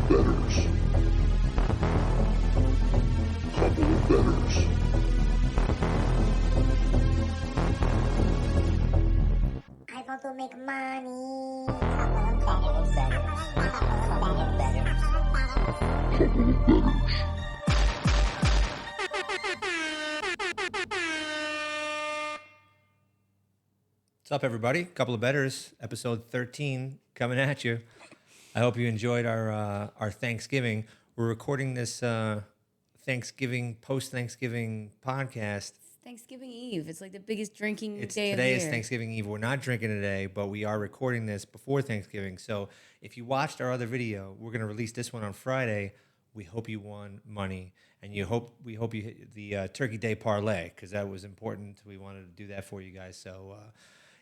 Bettors. Couple of Bettors. I want to make money. Couple of Bettors. Couple of Bettors. Couple of Bettors. What's up, everybody? Couple of Bettors, episode 13, coming at you. I hope you enjoyed our Thanksgiving. We're recording this post-Thanksgiving podcast. Thanksgiving Eve. It's like the biggest drinking day of the Today year. is Thanksgiving Eve. We're not drinking today, but we are recording this before Thanksgiving. So if you watched our other video, we're going to release this one on Friday. We hope you won money, and we hope you hit the Turkey Day parlay, because that was important. We wanted to do that for you guys. So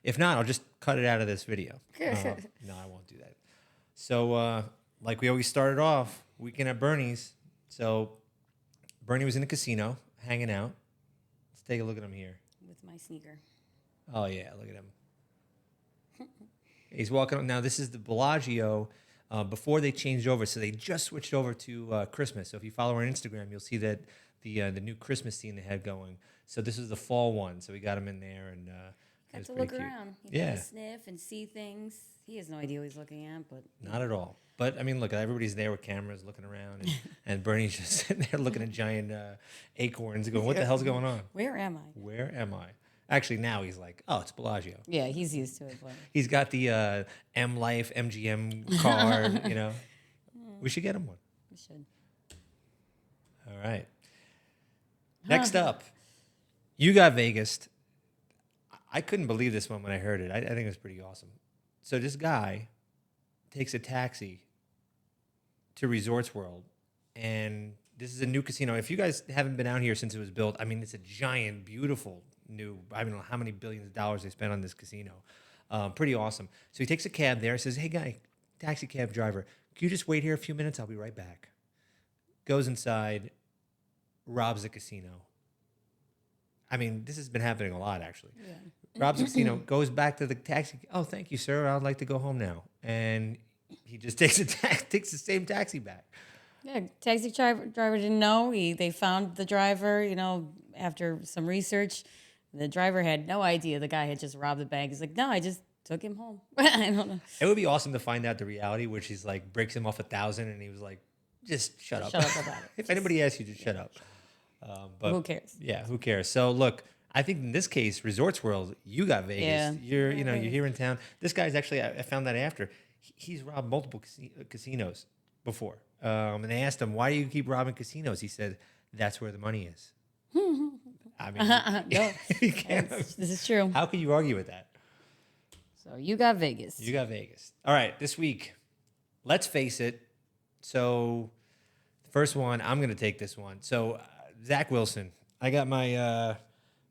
if not, I'll just cut it out of this video. No, I won't do that. So like we always started off, weekend at Bernie's. So Bernie was in the casino, hanging out. Let's take a look at him here. With my sneaker. Oh, yeah, look at him. He's walking. Now, this is the Bellagio before they changed over. So they just switched over to Christmas. So if you follow our Instagram, you'll see that the new Christmas scene they had going. So this is the fall one. So we got him in there. And Got to look around. He got to sniff and see things. He has no idea what he's looking at, but... Not at all. But, I mean, look, everybody's there with cameras looking around. And Bernie's just sitting there looking at giant acorns going, what the hell's going on? Where am I? Where am I? Actually, now he's like, oh, it's Bellagio. Yeah, he's used to it. But... He's got the M Life MGM card, you know. We should get him one. We should. All right. Next up, you got Vegas. I couldn't believe this one when I heard it. I think it was pretty awesome. So this guy takes a taxi to Resorts World, and this is a new casino. If you guys haven't been out here since it was built, I mean, it's a giant, beautiful new, I don't know how many billions of dollars they spent on this casino. Pretty awesome. So he takes a cab there, says, hey, guy, taxi cab driver, can you just wait here a few minutes? I'll be right back. Goes inside, robs the casino. I mean, this has been happening a lot, actually. Yeah. Robs the casino, goes back to the taxi. Oh, thank you, sir. I'd like to go home now. And he just takes the same taxi back. Yeah, taxi driver didn't know. They found the driver, after some research. The driver had no idea the guy had just robbed the bank. He's like, no, I just took him home. I don't know. It would be awesome to find out the reality, which he's like, breaks him off 1,000, and he was like, just shut up. Shut up about it. If anybody asks you, just shut up. But who cares? Yeah, who cares? So look, I think in this case, Resorts World, you got Vegas. Yeah. You're here in town. This guy's actually, I found that after, he's robbed multiple casinos before. And they asked him, why do you keep robbing casinos? He said, that's where the money is. I mean, No, you can't, this is true. how can you argue with that? So you got Vegas. You got Vegas. All right, this week, let's face it. So, first one, I'm going to take this one. So, Zach Wilson, I got my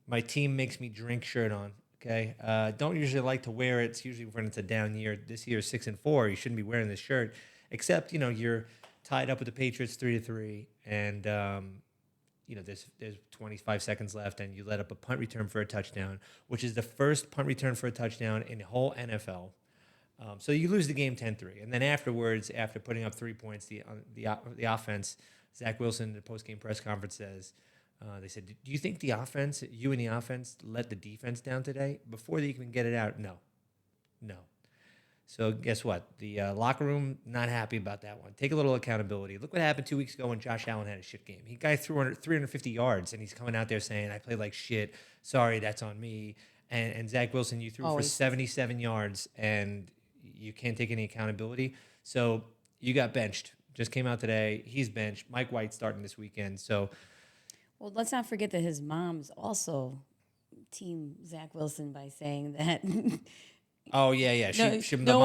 my team makes me drink shirt on. Okay, don't usually like to wear it. It's usually when it's a down year. This year is 6-4. You shouldn't be wearing this shirt, except you're tied up with the Patriots 3-3, and there's 25 seconds left, and you let up a punt return for a touchdown, which is the first punt return for a touchdown in the whole NFL. So you lose the game 10-3, and then afterwards, after putting up 3 points, the offense, Zach Wilson in the post-game press conference says, they said, do you think you and the offense let the defense down today? Before they even get it out, no. So guess what? The locker room, not happy about that one. Take a little accountability. Look what happened 2 weeks ago when Josh Allen had a shit game. He guy threw 350 yards, and he's coming out there saying, I played like shit. Sorry, that's on me. And Zach Wilson, you threw for 77 yards, and you can't take any accountability. So you got benched. Just came out today. He's benched. Mike White starting this weekend. So, well, let's not forget that his mom's also team Zach Wilson by saying that. Oh yeah. No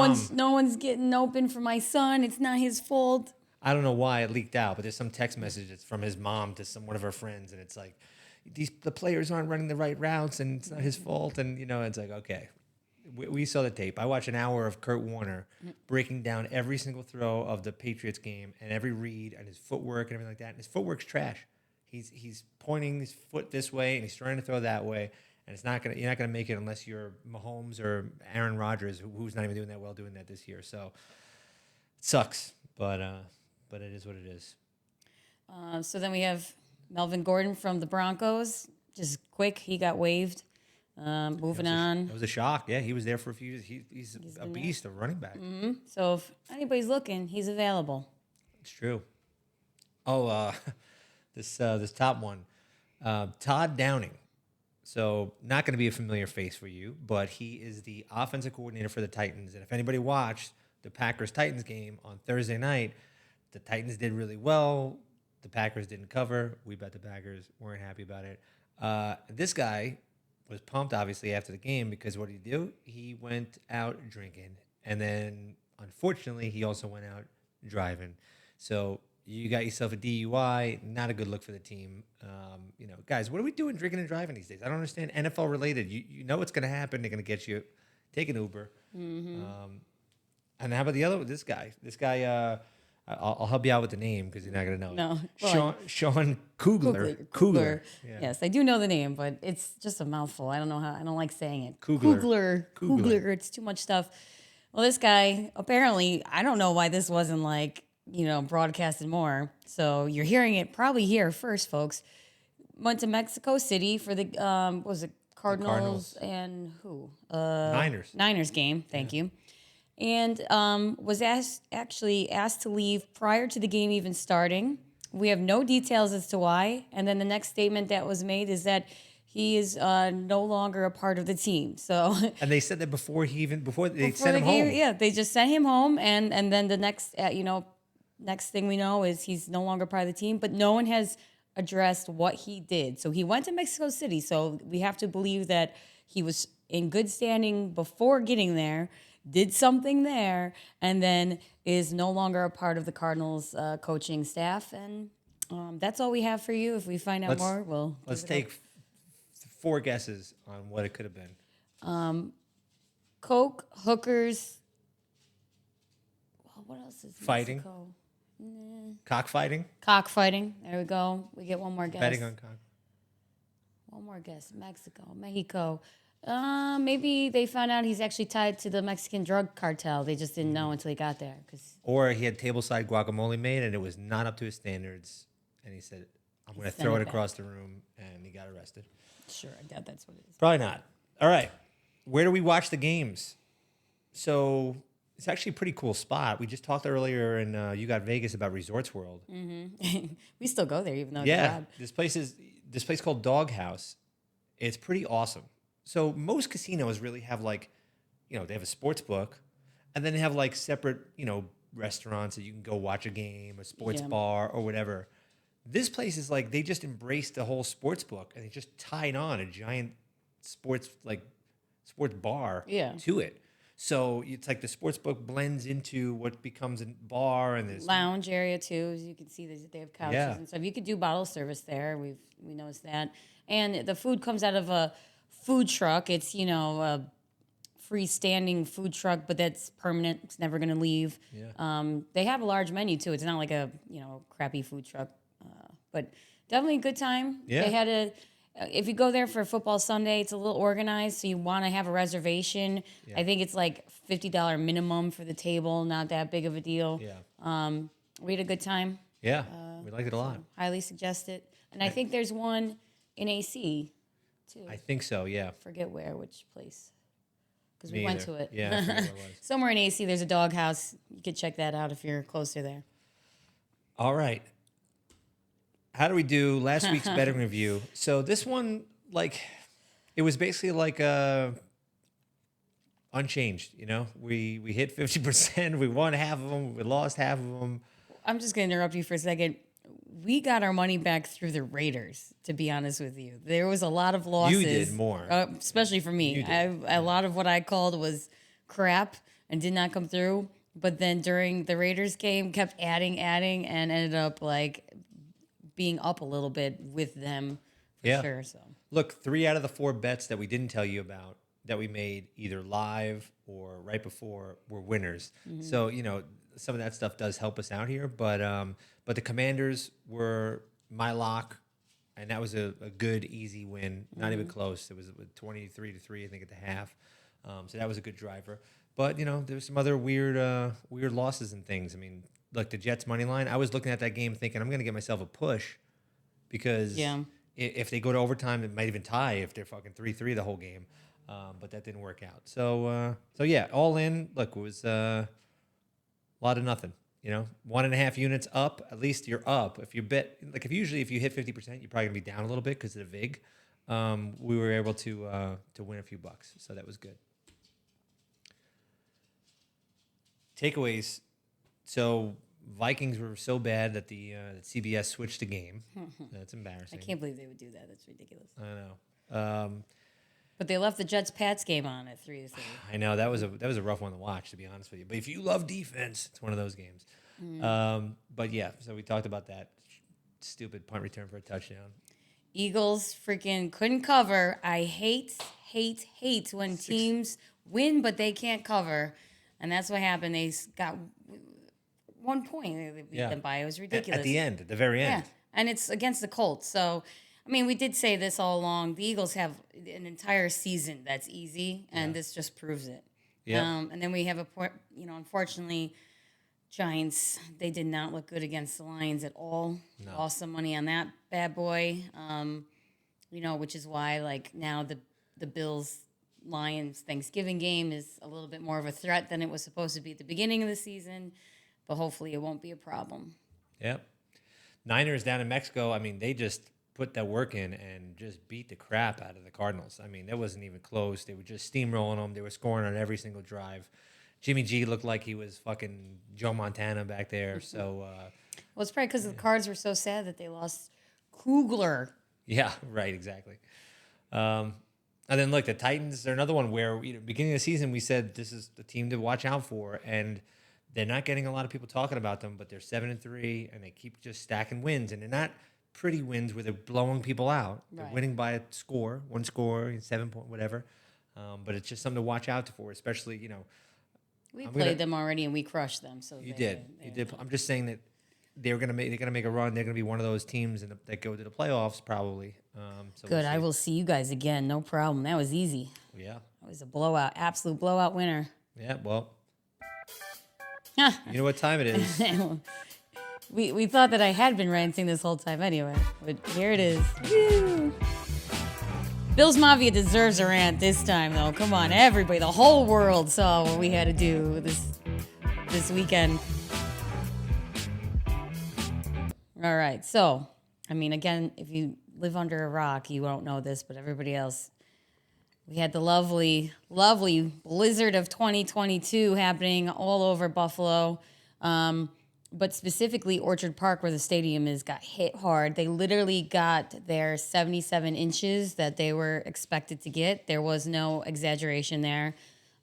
one's getting open for my son. It's not his fault. I don't know why it leaked out, but there's some text messages from his mom to one of her friends, and it's like, the players aren't running the right routes, and it's not his fault. And it's like, okay, we saw the tape. I watched an hour of Kurt Warner breaking down every single throw of the Patriots game and every read and his footwork and everything like that. And his footwork's trash. He's pointing his foot this way and he's trying to throw that way, and you're not gonna make it unless you're Mahomes or Aaron Rodgers, who's not even doing that well doing that this year. So it sucks, but but it is what it is. So then we have Melvin Gordon from the Broncos. Just quick, he got waived. Moving on. It was a shock. Yeah, he was there for a few years. He's a beast, a running back. So if anybody's looking, he's available. It's true. Oh, this top one, Todd Downing. So not going to be a familiar face for you, but he is the offensive coordinator for the Titans. And if anybody watched the Packers-Titans game on Thursday night, the Titans did really well. The Packers didn't cover. We bet the Packers. Weren't happy about it. This guy was pumped, obviously, after the game because what did he do? He went out drinking. And then, unfortunately, he also went out driving. So you got yourself a DUI. Not a good look for the team. Guys, what are we doing drinking and driving these days? I don't understand. NFL related. You know what's going to happen. They're going to get you. Take an Uber. And how about the other? This guy. I'll help you out with the name because you're not going to know. No. Sean Kugler. Kugler. Yeah. Yes, I do know the name, but it's just a mouthful. I don't know how. I don't like saying it. Kugler. Kugler. It's too much stuff. Well, this guy, apparently, I don't know why this wasn't broadcasted more. So you're hearing it probably here first, folks. Went to Mexico City for the, Cardinals and who? Niners game. Thank you. And was actually asked to leave prior to the game even starting. We have no details as to why. And then the next statement that was made is that he is no longer a part of the team. So and they said that before they sent the him game, home. yeah, they just sent him home, and then the next next thing we know is he's no longer part of the team. But no one has addressed what he did. So he went to Mexico City. So we have to believe that he was in good standing before getting there, did something there, and then is no longer a part of the Cardinals coaching staff. And that's all we have for you. If we find out more, let's take 4 guesses on what it could have been. Coke, hookers. Well, what else is fighting? Mexico? Cockfighting? Cockfighting. There we go. We get one more guess. Betting on cock. One more guess. Mexico. Maybe they found out he's actually tied to the Mexican drug cartel. They just didn't know until he got there. Or he had tableside guacamole made and it was not up to his standards. And he said, I'm going to throw it across the room. And he got arrested. Sure, I doubt that's what it is. Probably not. All right. Where do we watch the games? So it's actually a pretty cool spot. We just talked earlier in You Got Vegas about Resorts World. Mm-hmm. We still go there even though it's yeah, bad. this place called Doghouse. It's pretty awesome. So most casinos really have they have a sports book, and then they have separate, restaurants that you can go watch a game, a sports bar or whatever. This place is they just embraced the whole sports book and they just tied on a giant sports bar to it. So it's the sports book blends into what becomes a bar and there's lounge area too. As you can see, they have couches and stuff. You could do bottle service there. We noticed that, and the food comes out of a food truck. It's a freestanding food truck, but that's permanent. It's never going to leave. Yeah. They have a large menu too. It's not like a crappy food truck, but definitely a good time. Yeah. They had if you go there for football Sunday, it's a little organized, so you want to have a reservation. Yeah. I think it's $50 minimum for the table. Not that big of a deal. Yeah. We had a good time. Yeah, we liked it a lot. Highly suggest it. And I think there's one in AC. Too. I think so, yeah. Forget which place. Because we went to it. Yeah, I forget where it was. Somewhere in AC, there's a doghouse. You could check that out if you're closer there. All right. How do we do last week's betting review? So this one, it was basically unchanged, We hit 50%. We won half of them. We lost half of them. I'm just going to interrupt you for a second. We got our money back through the Raiders, to be honest with you. There was a lot of losses. You did more. Especially for me. A lot of what I called was crap and did not come through. But then during the Raiders game, kept adding, and ended up being up a little bit with them for sure. So look, 3 out of the 4 bets that we didn't tell you about that we made either live or right before were winners. Mm-hmm. So, some of that stuff does help us out here, but the Commanders were my lock, and that was a good, easy win. Not even close. It was 23-3, I think, at the half. So that was a good driver. But there was some other weird losses and things. I mean, look, the Jets money line, I was looking at that game thinking I'm going to get myself a push because if they go to overtime, it might even tie if they're fucking 3-3 the whole game. But that didn't work out. So yeah, all in, look, it was a lot of nothing. 1.5 units up, at least you're up. If you bet, like if you hit 50%, you're probably gonna be down a little bit because of the vig. We were able to win a few bucks, so that was good. Takeaways. So Vikings were so bad that the that CBS switched the game. That's embarrassing. I can't believe they would do that. That's ridiculous. I know. But they left the Jets-Pats game on at 3-3. I know that was a rough one to watch, to be honest with you. But if you love defense, it's one of those games. But yeah, so we talked about that stupid punt return for a touchdown. Eagles freaking couldn't cover. I hate when teams win but they can't cover, and that's what happened. They got 1 point. They beat them by. It was ridiculous. At the very end. Yeah, and it's against the Colts. So, I mean, we did say this all along. The Eagles have an entire season that's easy, and this just proves it. Yeah. And then we have unfortunately, Giants, they did not look good against the Lions at all. No. Lost some money on that bad boy. Which is why, like, now the Bills-Lions Thanksgiving game is a little bit more of a threat than it was supposed to be at the beginning of the season, but hopefully it won't be a problem. Yep. Niners down in Mexico, I mean, they just put that work in and just beat the crap out of the Cardinals. I mean, that wasn't even close. They were just steamrolling them. They were scoring on every single drive. Jimmy G looked like he was fucking Joe Montana back there. So, well, it's probably because the Cards were so sad that they lost Kugler. Yeah, right, exactly. And then look, the Titans are another one where beginning of the season we said this is the team to watch out for, and they're not getting a lot of people talking about them, but they're 7-3, and they keep just stacking wins, and they're not pretty wins where they're blowing people out. They're winning by a score, 1 score, 7 point, whatever. But it's just something to watch out for, especially we played them already and we crushed them. So you did. I'm just saying that they're gonna make a run. They're gonna be one of those teams that go to the playoffs probably. So good. I will see you guys again. No problem. That was easy. Yeah. That was a blowout, absolute blowout winner. Yeah. Well, you know what time it is. We thought that I had been ranting this whole time anyway, but here it is. Woo. Bills Mafia deserves a rant this time, though. Come on, everybody, the whole world saw what we had to do this weekend. All right, so, I mean, again, if you live under a rock, you won't know this, but everybody else, we had the lovely, lovely blizzard of 2022 happening all over Buffalo. But specifically Orchard Park, where the stadium is, got hit hard. They literally got their 77 inches that they were expected to get. There was no exaggeration there.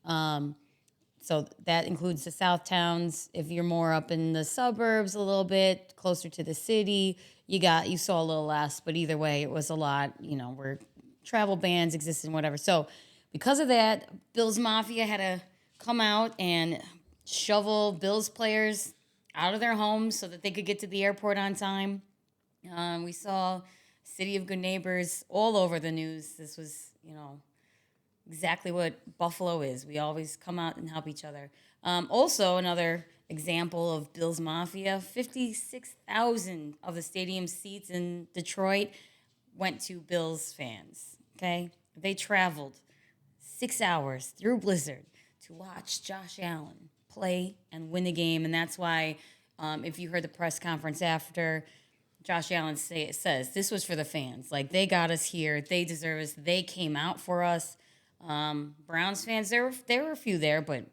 So that includes the South Towns. If you're more up in the suburbs a little bit, closer to the city, you saw a little less. But either way, it was a lot, where travel bans existed and whatever. So because of that, Bills Mafia had to come out and shovel Bills players out of their homes so that they could get to the airport on time. We saw City of Good Neighbors all over the news. This was, exactly what Buffalo is. We always come out and help each other. Also, another example of Bills Mafia, 56,000 of the stadium seats in Detroit went to Bills fans, okay? They traveled 6 hours through blizzard to watch Josh Allen play and win the game, and that's why if you heard the press conference after, Josh Allen says this was for the fans. Like, they got us here, they deserve us, they came out for us. Browns fans, there were a few there, but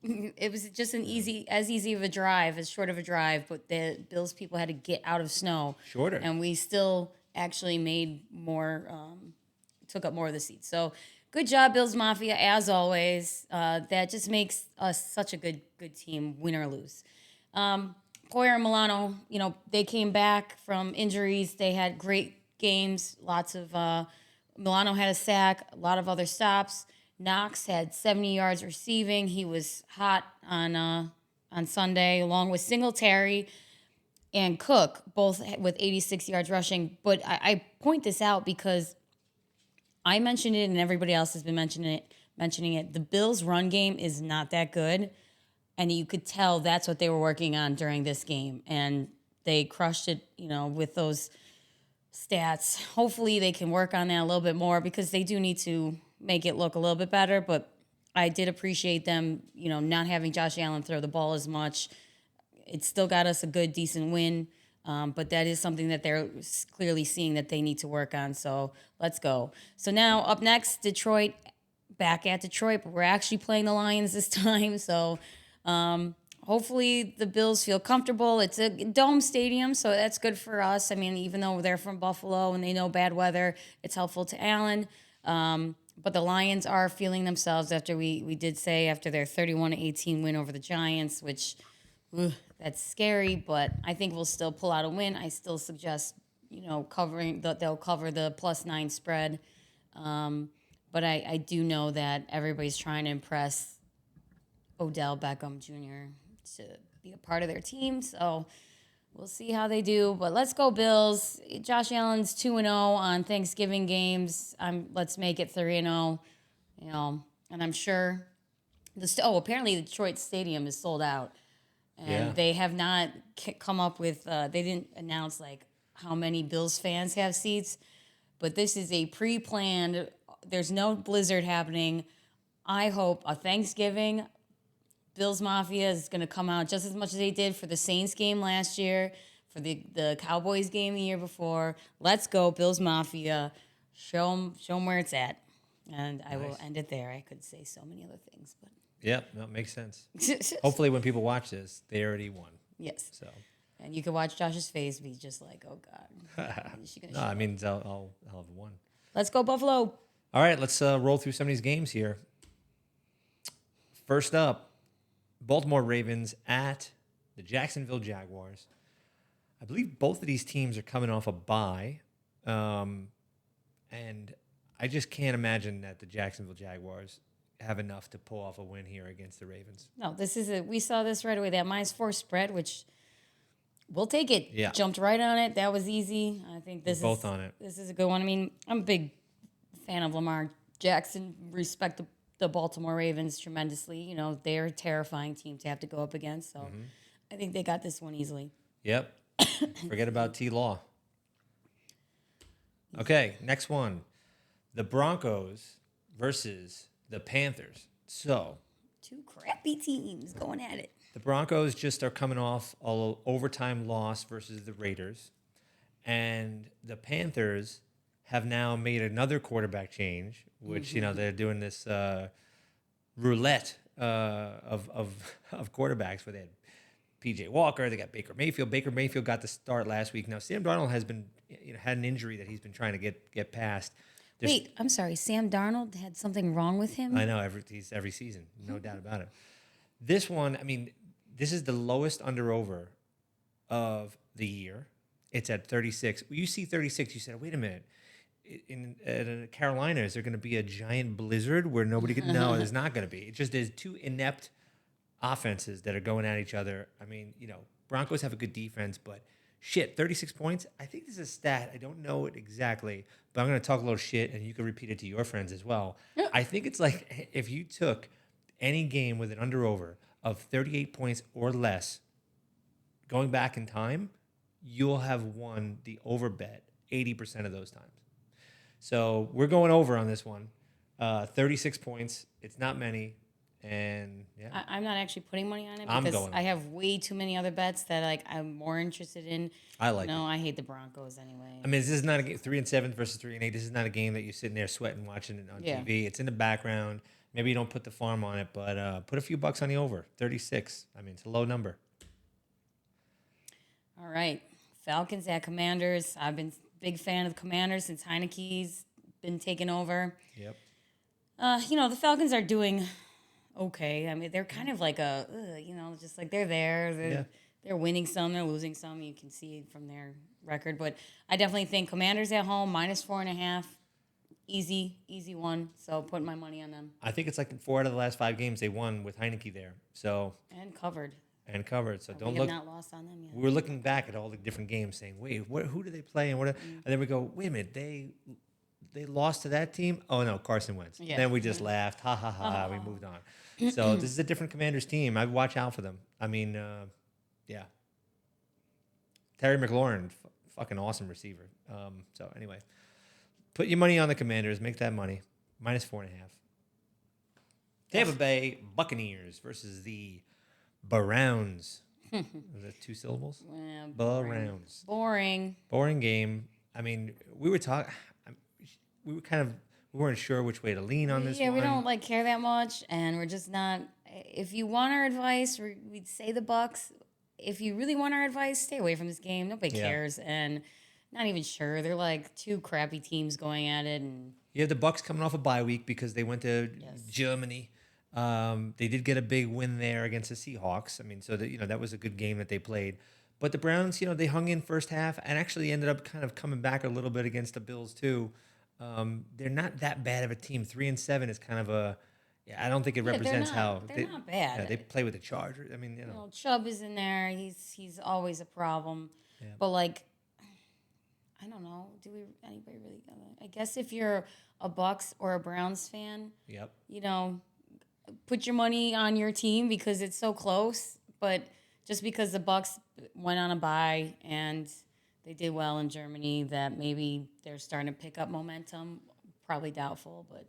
it was just as easy of a drive, as short of a drive. But the Bills people had to get out of snow Shorter, and we still actually made more, took up more of the seats. So. Good job, Bills Mafia, as always. That just makes us such a good team, win or lose. Poyer and Milano, they came back from injuries. They had great games. Lots of Milano had a sack, a lot of other stops. Knox had 70 yards receiving. He was hot on Sunday, along with Singletary and Cook, both with 86 yards rushing. But I point this out because I mentioned it, and everybody else has been mentioning it. The Bills' run game is not that good. And you could tell that's what they were working on during this game. And they crushed it, with those stats. Hopefully they can work on that a little bit more because they do need to make it look a little bit better. But I did appreciate them, not having Josh Allen throw the ball as much. It still got us a good, decent win. But that is something that they're clearly seeing that they need to work on. So let's go. So now up next, Detroit, back at Detroit, but we're actually playing the Lions this time. So hopefully the Bills feel comfortable. It's a dome stadium, so that's good for us. I mean, even though they're from Buffalo and they know bad weather, it's helpful to Allen. But the Lions are feeling themselves after we did say after their 31-18 win over the Giants, which that's scary, but I think we'll still pull out a win. I still suggest, they'll cover the +9 spread. But I do know that everybody's trying to impress Odell Beckham Jr. to be a part of their team. So we'll see how they do. But let's go Bills. Josh Allen's 2-0 on Thanksgiving games. Let's make it 3-0. And I'm sure apparently the Detroit Stadium is sold out. And they have not come up with, they didn't announce how many Bills fans have seats, but this is a pre-planned, there's no blizzard happening. I hope a Thanksgiving, Bills Mafia is going to come out just as much as they did for the Saints game last year, for the Cowboys game the year before. Let's go, Bills Mafia. Show them where it's at. And I will end it there. I could say so many other things, but. Yep, that makes sense. Hopefully when people watch this, they already won. Yes. So. And you can watch Josh's face be just like, oh, God. No, I mean, I'll have won. Let's go, Buffalo. All right, let's roll through some of these games here. First up, Baltimore Ravens at the Jacksonville Jaguars. I believe both of these teams are coming off a bye. And I just can't imagine that the Jacksonville Jaguars have enough to pull off a win here against the Ravens. No, we saw this right away. That -4 spread, which we'll take it. Yeah. Jumped right on it. That was easy. I think We're both on it. This is a good one. I mean, I'm a big fan of Lamar Jackson. Respect the Baltimore Ravens tremendously. They're a terrifying team to have to go up against. So I think they got this one easily. Yep. Forget about T-Law. Okay, next one. The Broncos versus the Panthers. So, two crappy teams going at it. The Broncos just are coming off an overtime loss versus the Raiders. And the Panthers have now made another quarterback change, which, they're doing this roulette of quarterbacks where they had P.J. Walker, they got Baker Mayfield. Baker Mayfield got the start last week. Now, Sam Darnold has been had an injury that he's been trying to get past. Wait, I'm sorry. Sam Darnold had something wrong with him? I know, every season, no doubt about it. This one, I mean, this is the lowest under-over of the year. It's at 36. You see 36, you said, wait a minute. In Carolina, is there going to be a giant blizzard where nobody can? No, there's not going to be. It just is two inept offenses that are going at each other. I mean, Broncos have a good defense, but shit, 36 points. I think this is a stat. I don't know it exactly, but I'm going to talk a little shit, and you can repeat it to your friends as well. Yeah. I think it's like if you took any game with an under-over of 38 points or less, going back in time, you'll have won the over bet 80% of those times. So we're going over on this one. 36 points. It's not many. And yeah, I'm not actually putting money on it I'm because going I have way too many other bets that I'm more interested in. I like. No, I hate the Broncos anyway. I mean, this is not a game, 3-7 versus 3-8. This is not a game that you're sitting there sweating watching it on TV. It's in the background. Maybe you don't put the farm on it, but put a few bucks on the over. 36. I mean, it's a low number. All right, Falcons at Commanders. I've been a big fan of the Commanders since Heineke's been taken over. Yep. The Falcons are doing okay. I mean, they're kind of like just like they're there. They're winning some, they're losing some. You can see from their record. But I definitely think Commanders at home, -4.5. Easy one. So putting my money on them. I think it's like 4 out of the last 5 games they won with Heineke there. So And covered. So But don't we look. have not lost on them yet. We were looking back at all the different games, saying, "Wait, who do they play?" And then we go, "Wait a minute, they they lost to that team. Oh no, Carson Wentz. Yeah. Then we just laughed. Ha ha ha. We moved on. So this is a different Commanders team. I watch out for them. I mean, yeah. Terry McLaurin, fucking awesome receiver. So anyway, put your money on the Commanders. Make that money. -4.5. Tampa Bay Buccaneers versus the Browns. Was that 2 syllables? Yeah, Browns. boring. Boring game. I mean, we were talking. We weren't sure which way to lean on this. Yeah, one. we don't like care that much, and we're just not. If you want our advice, we'd say the Bucks. If you really want our advice, stay away from this game. Nobody cares, and not even sure. They're like 2 crappy teams going at it, and You have the Bucks coming off a bye week because they went to Germany. They did get a big win there against the Seahawks. I mean, so that that was a good game that they played. But the Browns, they hung in first half and actually ended up kind of coming back a little bit against the Bills too. They're not that bad of a team. 3-7 is kind of a. Yeah, I don't think it represents how they're not bad. Yeah, they play with the Chargers. I mean, Chubb is in there. He's always a problem. Yeah. But like, I don't know. Anybody really? I guess if you're a Bucks or a Browns fan, yep. Put your money on your team because it's so close. But just because the Bucks went on a bye and they did well in Germany, that maybe they're starting to pick up momentum. Probably doubtful, but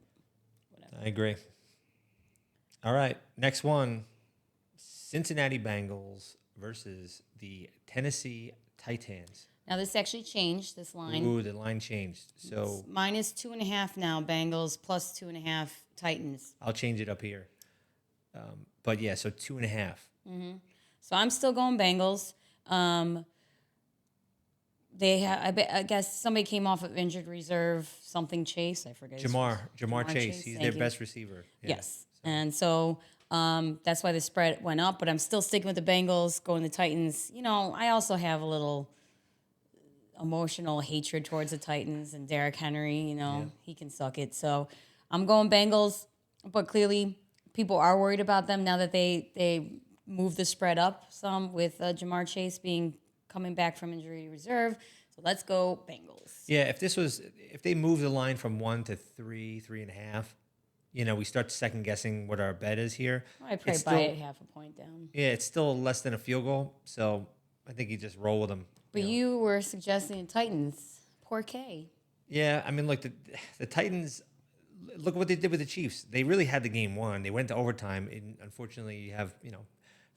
whatever. I agree. All right, next one. Cincinnati Bengals versus the Tennessee Titans. Now this actually changed, this line. Ooh, the line changed. So it's -2.5 now, Bengals, +2.5 Titans. I'll change it up here. But yeah, so 2.5. So I'm still going Bengals. I guess somebody came off of injured reserve, something Chase, I forget. Jamar Chase. He's their best receiver. Yeah. Yes. And so that's why the spread went up, but I'm still sticking with the Bengals, going the Titans. I also have a little emotional hatred towards the Titans and Derrick Henry. He can suck it. So I'm going Bengals, but clearly people are worried about them now that they moved the spread up some with Jamar Chase coming back from injury reserve. So let's go Bengals. Yeah, if they move the line from 1 to 3, 3.5, we start second guessing what our bet is here. I'd probably buy it half a point down. Yeah, it's still less than a field goal, so I think you just roll with them. But you were suggesting the Titans. Poor K. Yeah, I mean, look, the Titans, look what they did with the Chiefs. They really had the game won. They went to overtime. And unfortunately, you have,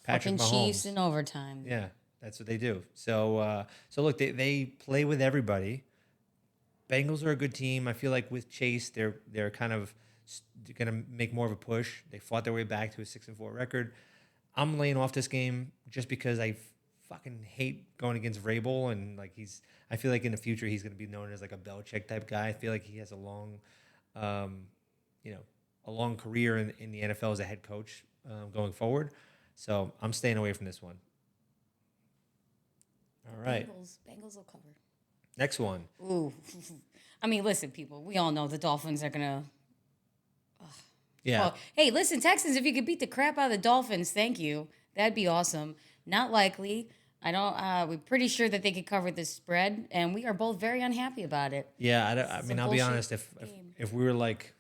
Patrick Mahomes. Chiefs in overtime. Yeah, that's what they do. So look, they play with everybody. Bengals are a good team. I feel like with Chase, they're kind of going to make more of a push. They fought their way back to a 6-4 record. I'm laying off this game just because I fucking hate going against Vrabel, and I feel like in the future he's going to be known as like a Belichick type guy. I feel like he has a long, a long career in the NFL as a head coach going forward. So I'm staying away from this one. All right. Bengals will cover. Next one. Ooh. I mean, listen, people, we all know the Dolphins are going to. Yeah. Well, hey, listen, Texans, if you could beat the crap out of the Dolphins, thank you. That'd be awesome. Not likely. We're pretty sure that they could cover this spread, and we are both very unhappy about it. Yeah, I mean, I'll be honest. If we were like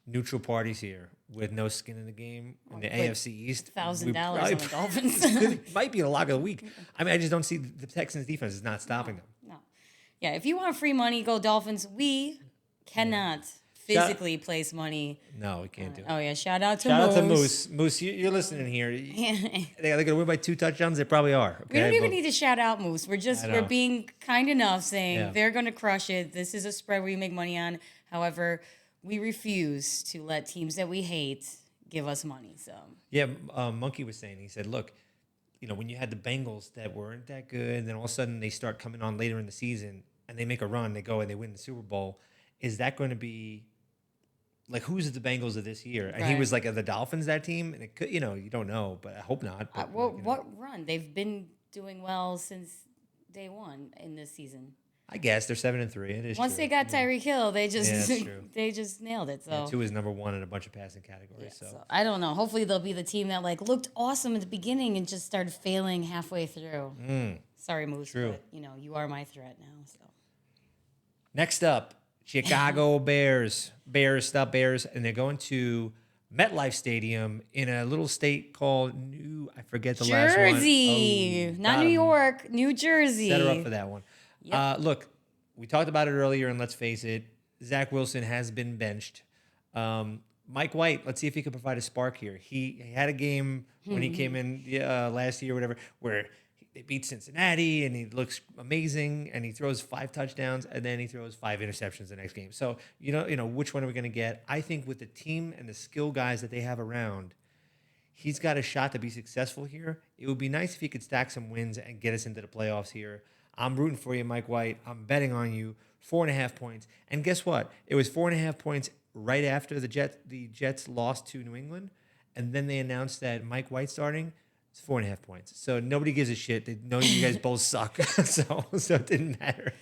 neutral parties here with no skin in the game in the AFC East, $1,000 on the Dolphins. It might be a lock of the week. I mean, I just don't see the Texans' defense is not stopping them. No. Yeah, if you want free money, go Dolphins. We cannot physically place money. No, we can't do it. Oh, yeah, shout out to Moose. Moose, you're listening here. They're going to win by 2 touchdowns? They probably are. Okay? We don't even need to shout out Moose. We're being kind enough saying they're going to crush it. This is a spread where you make money on. However, we refuse to let teams that we hate give us money. So yeah, Monkey was saying, he said, look, when you had the Bengals that weren't that good, and then all of a sudden they start coming on later in the season and they make a run, they go and they win the Super Bowl. Is that going to be like, who's the Bengals of this year? And he was like, are the Dolphins that team? And it could, you don't know, but I hope not. But, what run? They've been doing well since day one in this season. I guess they're 7-3. It is Once true. they got Tyreek Hill, they just they nailed it. So yeah, 2 is number 1 in a bunch of passing categories. So I don't know. Hopefully they'll be the team that looked awesome at the beginning and just started failing halfway through. Sorry, Moose. True. But you are my threat now. So next up, Chicago Bears. Bears, stop Bears. And they're going to MetLife Stadium in a little state called I forget the last one. Jersey. Oh, Not got New 'em. York, New Jersey. Set her up for that one. Look, we talked about it earlier, and let's face it, Zach Wilson has been benched. Mike White, let's see if he could provide a spark here. He had a game when he came in last year, or whatever, where they beat Cincinnati, and he looks amazing, and he throws 5 touchdowns, and then he throws 5 interceptions the next game. So you know, which one are we going to get? I think with the team and the skill guys that they have around, he's got a shot to be successful here. It would be nice if he could stack some wins and get us into the playoffs here. I'm rooting for you, Mike White. I'm betting on you. 4.5 points. And guess what? It was 4.5 points right after the Jets lost to New England. And then they announced that Mike White starting. It's 4.5 points. So nobody gives a shit. They know you guys both suck. so it didn't matter.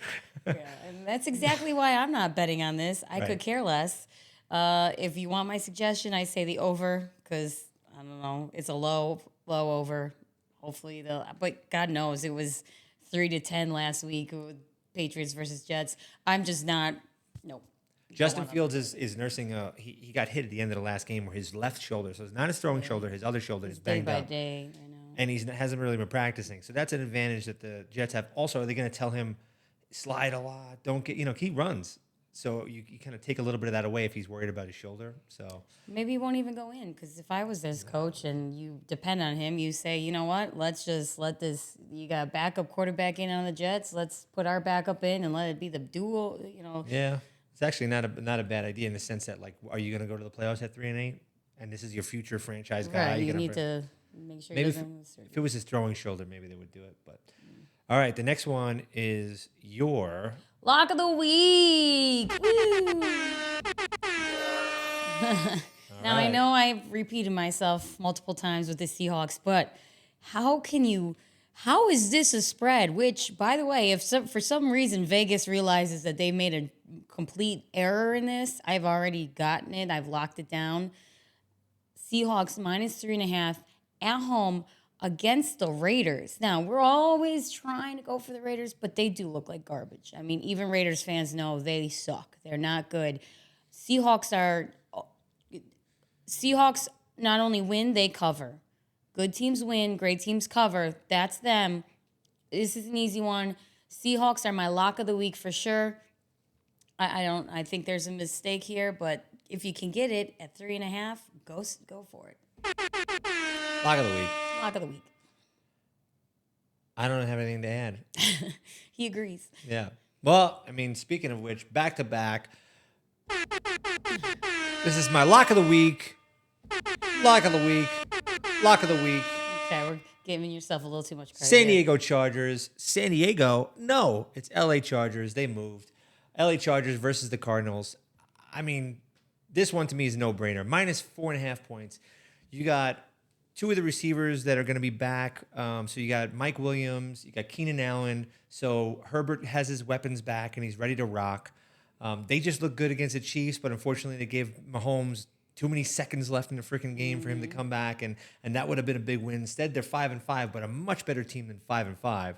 Yeah, and that's exactly why I'm not betting on this. I could care less. If you want my suggestion, I say the over because, I don't know, it's a low over. Hopefully but God knows it was 3-10 last week with Patriots versus Jets. I'm just not, nope. Justin Fields is nursing he got hit at the end of the last game where his left shoulder, so it's not his throwing shoulder, his other shoulder is banged up. Day by day, I know. And he hasn't really been practicing. So that's an advantage that the Jets have. Also, are they going to tell him slide a lot? Don't get, he runs. So you kind of take a little bit of that away if he's worried about his shoulder. So maybe he won't even go in because if I was this coach and you depend on him, you say, you know what, let's just let this, you got a backup quarterback in on the Jets, let's put our backup in and let it be the duel, Yeah, it's actually not a bad idea in the sense that, like, are you going to go to the playoffs at 3-8? And this is your future franchise guy. Right, you need to make sure maybe he doesn't. if it was his throwing shoulder, maybe they would do it. But all right, the next one is your Lock of the week. Woo! Now, I know I've repeated myself multiple times with the Seahawks, but how is this a spread? Which, by the way, for some reason Vegas realizes that they made a complete error in this, I've already gotten it. I've locked it down. Seahawks -3.5 at home against the Raiders. Now, we're always trying to go for the Raiders, but they do look like garbage. I mean, even Raiders fans know they suck. They're not good. Seahawks not only win, they cover. Good teams win, great teams cover. That's them. This is an easy one. Seahawks are my lock of the week for sure. I think there's a mistake here, but if you can get it at 3.5, go for it. lock of the week. Lock of the week. I don't have anything to add. He agrees. Yeah. Well, I mean, speaking of which, back to back. This is my lock of the week. Lock of the week. Lock of the week. Okay, we're giving yourself a little too much credit. San Diego Chargers. San Diego? No, it's LA Chargers. They moved. LA Chargers versus the Cardinals. I mean, this one to me is a no-brainer. -4.5 points. You got 2 of the receivers that are going to be back. So you got Mike Williams, you got Keenan Allen. So Herbert has his weapons back, and he's ready to rock. They just look good against the Chiefs, but unfortunately they gave Mahomes too many seconds left in the freaking game for him to come back, and that would have been a big win. Instead, they're 5-5, but a much better team than 5-5.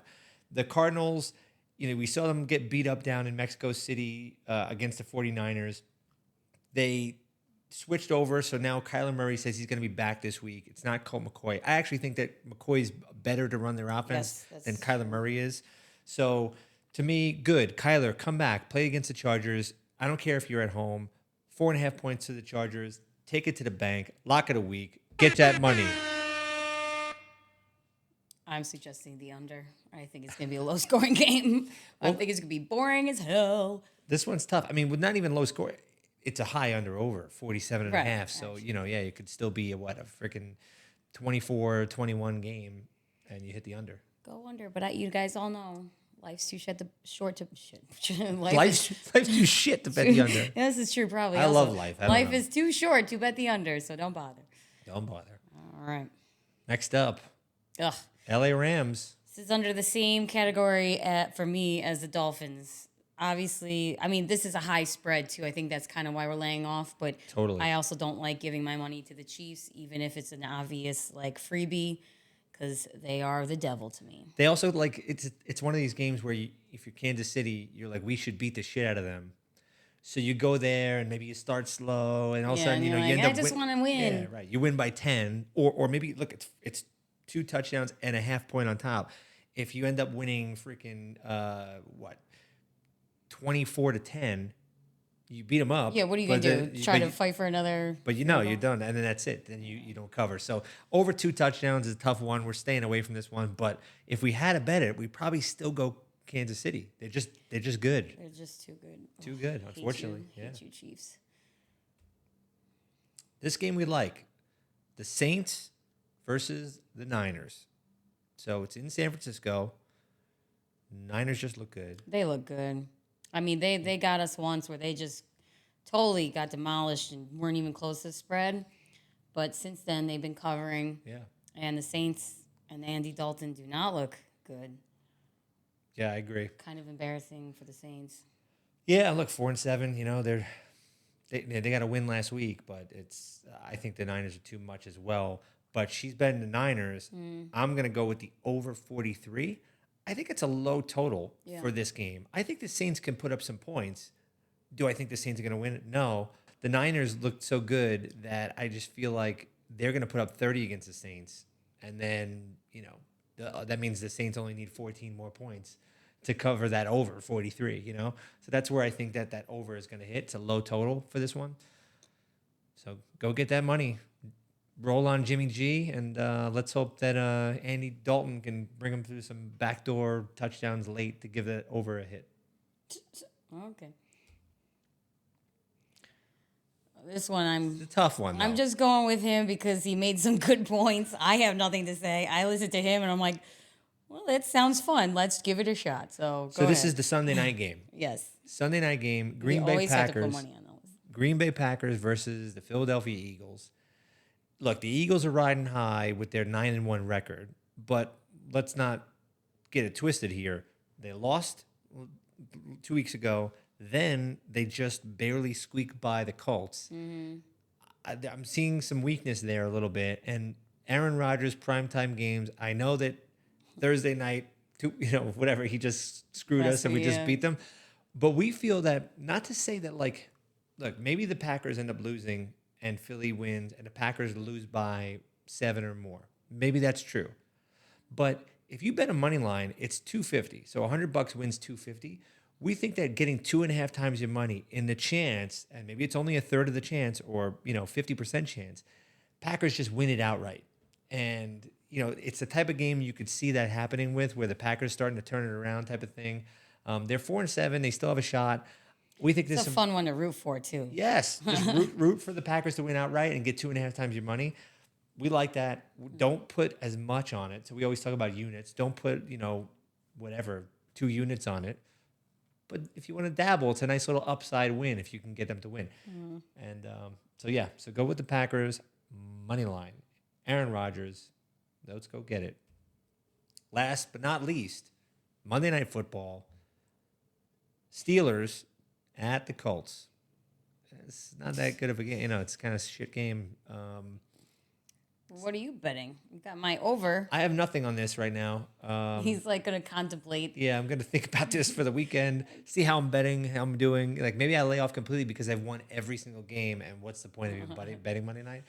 The Cardinals, we saw them get beat up down in Mexico City against the 49ers. They switched over, so now Kyler Murray says he's going to be back this week. It's not Colt McCoy. I actually think that McCoy's better to run their offense than Kyler Murray is. So, to me, good. Kyler, come back. Play against the Chargers. I don't care if you're at home. 4.5 points to the Chargers. Take it to the bank. Lock it a week. Get that money. I'm suggesting the under. I think it's going to be a low-scoring game. I think it's going to be boring as hell. This one's tough. I mean, with not even low score, it's a high under-over, 47.5. Right, So, it could still be a freaking 24-21 game, and you hit the under. Go under. But you guys all know life's too short to Life's too shit to bet the under. Yeah, this is true, probably. I love life. Life is too short to bet the under, so don't bother. Don't bother. All right. Next up, Ugh. LA Rams. This is under the same category for me as the Dolphins. Obviously, I mean, this is a high spread, too. I think that's kind of why we're laying off. But Totally. I also don't like giving my money to the Chiefs, even if it's an obvious, freebie, because they are the devil to me. They also, it's one of these games where if you're Kansas City, you're like, we should beat the shit out of them. So you go there and maybe you start slow, and all of a Yeah, sudden, and you know, you're you like, end I up just wanna win. Yeah, right. You win by 10, or maybe look, it's 2 touchdowns and a half point on top. If you end up winning freaking 24-10, you beat them up. Yeah, what are you but gonna do? then- Try but to you- fight for another? But field you're goal? done, and then that's it. Then you don't cover. So over 2 touchdowns is a tough one. We're staying away from this one. But if we had to bet it, we'd probably still go Kansas City. They're just good. They're just too good. Too good, Hate unfortunately. you. Yeah. Hate you, Chiefs. This game we like. The Saints versus the Niners. So it's in San Francisco. Niners just look good. They look good. I mean, they got us once where they just totally got demolished and weren't even close to the spread. But since then, they've been covering. Yeah. And the Saints and Andy Dalton do not look good. Yeah, I agree. Kind of embarrassing for the Saints. Yeah, look, 4-7. You know, they got a win last week, but I think the Niners are too much as well. But she's betting the Niners. I'm gonna go with the over 43. I think it's a low total for this game. I think the Saints can put up some points. Do I think the Saints are gonna win it? No. The Niners looked so good that I just feel like they're gonna put up 30 against the Saints, and then that means the Saints only need 14 more points to cover that over 43, So that's where I think that over is going to hit. It's a low total for this one. So go get that money. Roll on Jimmy G, and let's hope that Andy Dalton can bring him through some backdoor touchdowns late to give that over a hit. Okay. This one It's a tough one, though. I'm just going with him because he made some good points. I have nothing to say. I listened to him and I'm like, well, that sounds fun. Let's give it a shot. So this is the Sunday night game. Yes. Sunday night game, We Green Bay always have to put Packers. money on those. Green Bay Packers versus the Philadelphia Eagles. Look, the Eagles are riding high with their 9-1 record, but let's not get it twisted here. They lost 2 weeks ago. Then they just barely squeaked by the Colts. I'm seeing some weakness there a little bit. And Aaron Rodgers primetime games, I know that Thursday night, whatever, he just screwed us and we just beat them. But we feel that, not to say that, like, look, maybe the Packers end up losing and Philly wins and the Packers lose by 7 or more. Maybe that's true. But if you bet a money line, it's $250. So $100 wins $250. We think that getting 2.5 times your money in the chance, and maybe it's only a third of the chance or 50% chance, Packers just win it outright. And it's the type of game you could see that happening with, where the Packers starting to turn it around, type of thing. They're 4-7. They still have a shot. We think It's a fun one to root for too. Yes, just root for the Packers to win outright and get 2.5 times your money. We like that. Don't put as much on it. So we always talk about units. Don't put 2 units on it. But if you want to dabble, it's a nice little upside win if you can get them to win. And so go with the Packers money line. Aaron Rodgers, let's go get it. Last but not least, Monday Night Football. Steelers at the Colts. It's not that good of a game. It's kind of a shit game. What are you betting? You got my over. I have nothing on this right now. He's like going to contemplate. Yeah, I'm going to think about this for the weekend, see how I'm betting, how I'm doing. Like, maybe I lay off completely because I've won every single game, and what's the point of even betting Monday night?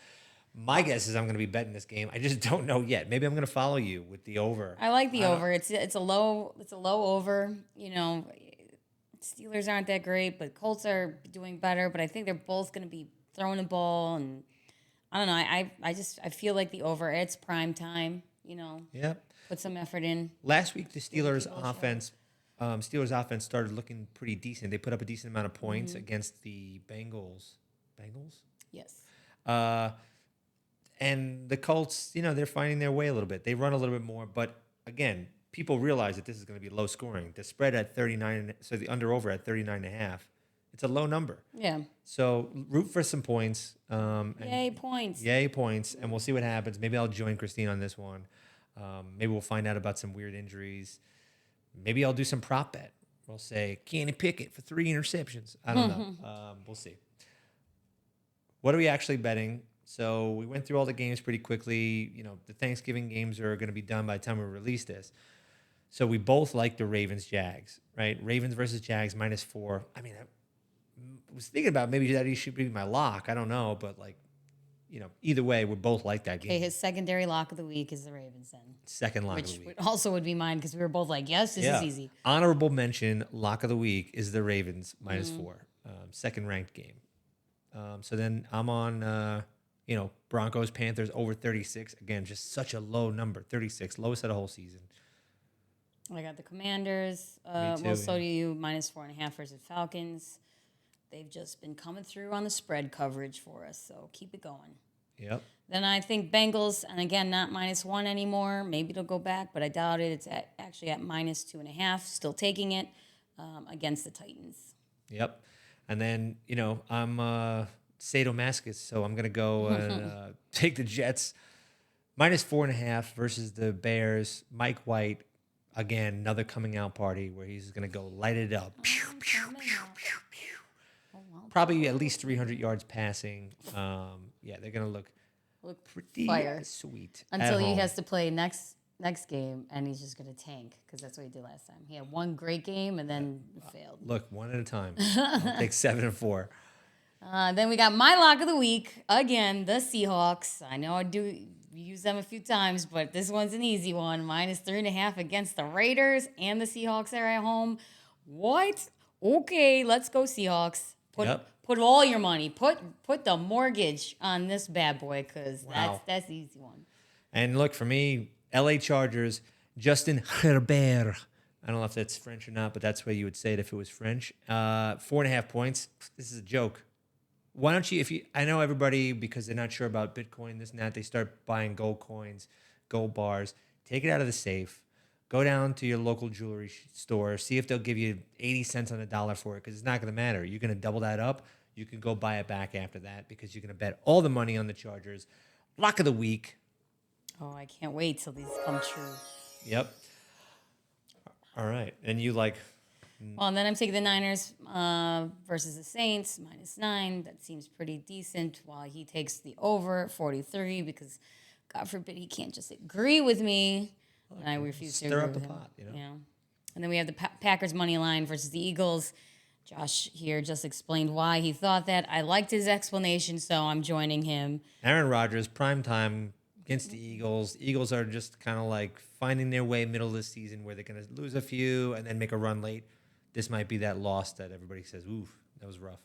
My guess is I'm going to be betting this game. I just don't know yet. Maybe I'm going to follow you with the over. I like the over. It's a low over. Steelers aren't that great, but Colts are doing better. But I think they're both going to be throwing the ball, and I don't know. I feel like the over. It's prime time. Yep. Put some effort in. Last week, the Steelers offense started looking pretty decent. They put up a decent amount of points against the Bengals. Bengals? Yes. And the Colts, they're finding their way a little bit. They run a little bit more, but again, people realize that this is going to be low scoring. The spread at 39, so the under-over at 39.5, it's a low number. Yeah. So root for some points. Yay, points. Yay, points, and we'll see what happens. Maybe I'll join Christine on this one. Maybe we'll find out about some weird injuries. Maybe I'll do some prop bet. We'll say, Kenny Pickett for 3 interceptions. I don't know. We'll see. What are we actually betting? So we went through all the games pretty quickly. The Thanksgiving games are going to be done by the time we release this. So we both like the Ravens-Jags, right? Ravens versus Jags, -4. I mean, was thinking about maybe that he should be my lock. I don't know, but like, either way, we're both like that game. Okay, his secondary lock of the week is the Ravens then. Second lock of Which the week. also would be mine because we were both like, yes, this is easy. Honorable mention, lock of the week is the Ravens -4. Second ranked game. So then I'm on, Broncos, Panthers over 36. Again, just such a low number, 36, lowest of the whole season. I got the Commanders. too, Well, so do you, -4.5 versus Falcons. They've just been coming through on the spread coverage for us, so keep it going. Yep. Then I think Bengals, and again, not -1 anymore. Maybe it'll go back, but I doubt it. It's actually at -2.5, still taking it against the Titans. Yep. And then, I'm sadomasochist, so I'm going to go and take the Jets. -4.5 versus the Bears. Mike White, again, another coming out party where he's going to go light it up. Probably at least 300 yards passing. They're going to look pretty fire. Sweet. Until at he home. has to play next game, and he's just going to tank because that's what he did last time. He had one great game and then failed. Look, one at a time. I'll take 7-4. Then we got my lock of the week. Again, the Seahawks. I know I do use them a few times, but this one's an easy one. -3.5 against the Raiders, and the Seahawks are at home. What? Okay, let's go Seahawks. Put all your money. Put the mortgage on this bad boy because that's the easy one. And look, for me, LA Chargers, Justin Herbert. I don't know if that's French or not, but that's the way you would say it if it was French. 4.5 points. This is a joke. Why don't you, I know everybody, because they're not sure about Bitcoin, this and that, they start buying gold coins, gold bars. Take it out of the safe. Go down to your local jewelry store. See if they'll give you 80 cents on the dollar for it, because it's not going to matter. You're going to double that up. You can go buy it back after that because you're going to bet all the money on the Chargers. Lock of the week. Oh, I can't wait till these come true. Yep. All right. And you like... Well, and then I'm taking the Niners versus the Saints, -9. That seems pretty decent, while he takes the over at 43 because, God forbid, he can't just agree with me. And I refuse to stir agree up the with him. pot, Yeah. And then we have the Packers money line versus the Eagles. Josh here just explained why he thought that. I liked his explanation, so I'm joining him. Aaron Rodgers, prime time against the Eagles. Eagles are just kind of like finding their way middle of the season where they're going to lose a few and then make a run late. This might be that loss that everybody says, oof, that was rough.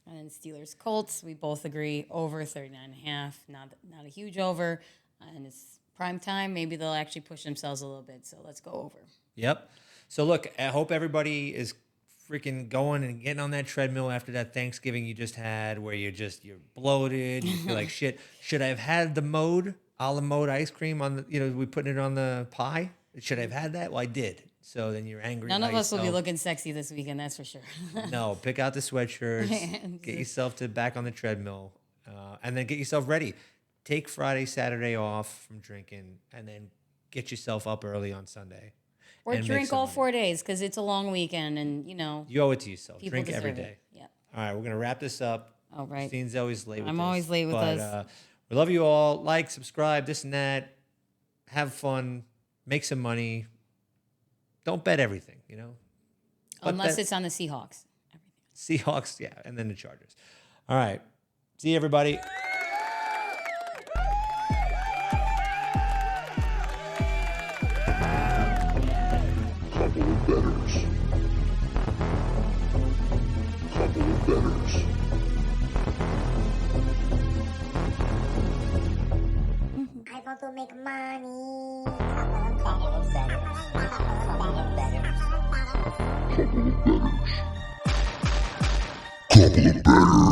And then Steelers Colts, we both agree over 39.5. Not a huge over. And it's prime time. Maybe they'll actually push themselves a little bit. So let's go over. Yep. So look, I hope everybody is freaking going and getting on that treadmill after that Thanksgiving you just had, where you're bloated, you feel like shit. Should I have had the a la mode ice cream on the, we putting it on the pie? Should I have had that? Well, I did. So then you're angry. None of us will be yourself. looking sexy this weekend, that's for sure. No, pick out the sweatshirts, get yourself back on the treadmill, and then get yourself ready. Take Friday, Saturday off from drinking, and then get yourself up early on Sunday. Or and drink all 4 days because it's a long weekend and, You owe it to yourself. people Drink deserve every day. it. Yeah. All right, we're going to wrap this up. All right. Christine's always late with I'm this, always late with but, us. We love you all. Like, subscribe, this and that. Have fun. Make some money. Don't bet everything, But Unless it's on the Seahawks. Seahawks, yeah, and then the Chargers. All right. See you, everybody. Couple of bettors. Couple of bettors. I want to make money. Couple of bettors. Couple of bettors. Couple of bettors. Couple of bettors.